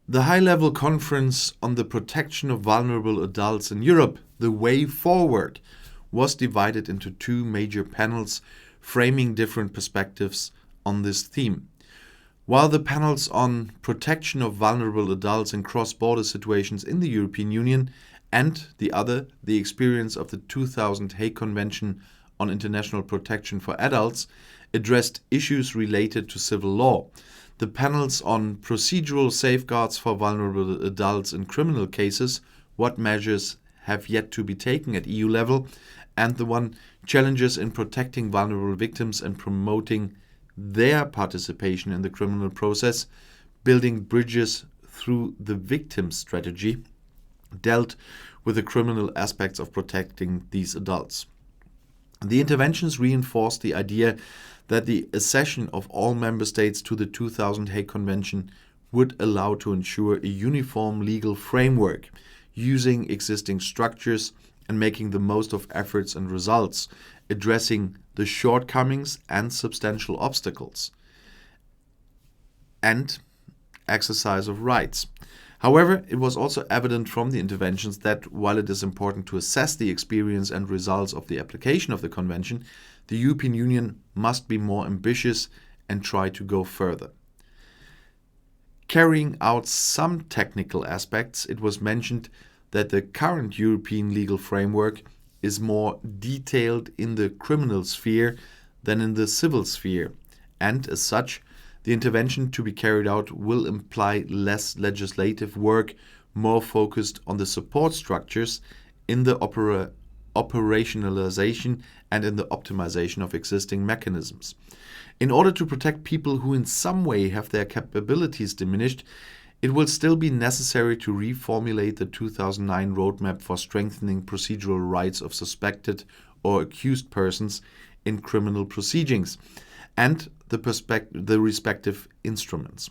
The high-level conference on the protection of vulnerable adults in Europe, The Way Forward, was divided into two major panels framing different perspectives on this theme. While the panels on protection of vulnerable adults in cross-border situations in the European Union and the experience of the 2000 Hague Convention on International Protection for Adults, addressed issues related to civil law. The panels on procedural safeguards for vulnerable adults in criminal cases, what measures have yet to be taken at EU level, and the one challenges in protecting vulnerable victims and promoting their participation in the criminal process, building bridges through the victim strategy, dealt with the criminal aspects of protecting these adults. The interventions reinforced the idea that the accession of all member states to the 2000 Hague Convention would allow to ensure a uniform legal framework, using existing structures and making the most of efforts and results, addressing the shortcomings and substantial obstacles, and exercise of rights. However, it was also evident from the interventions that while it is important to assess the experience and results of the application of the Convention, the European Union must be more ambitious and try to go further. Carrying out some technical aspects, it was mentioned that the current European legal framework is more detailed in the criminal sphere than in the civil sphere, and as such, the intervention to be carried out will imply less legislative work, more focused on the support structures in the operationalization and in the optimization of existing mechanisms. In order to protect people who in some way have their capabilities diminished, it will still be necessary to reformulate the 2009 roadmap for strengthening procedural rights of suspected or accused persons in criminal proceedings and the respective instruments.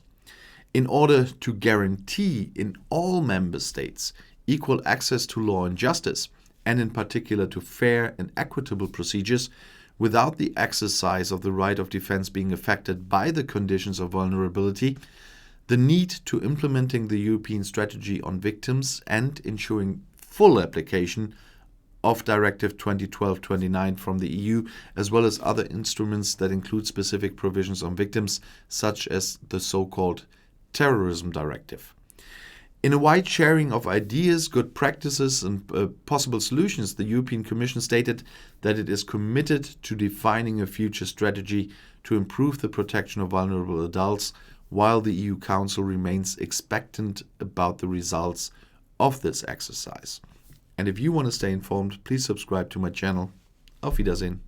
In order to guarantee in all member states equal access to law and justice, and in particular to fair and equitable procedures, without the exercise of the right of defense being affected by the conditions of vulnerability, the need to implementing the European strategy on victims and ensuring full application of Directive 2012/29 from the EU, as well as other instruments that include specific provisions on victims, such as the so-called Terrorism Directive. In a wide sharing of ideas, good practices, and possible solutions, the European Commission stated that it is committed to defining a future strategy to improve the protection of vulnerable adults, while the EU Council remains expectant about the results of this exercise. And if you want to stay informed, please subscribe to my channel. Auf Wiedersehen.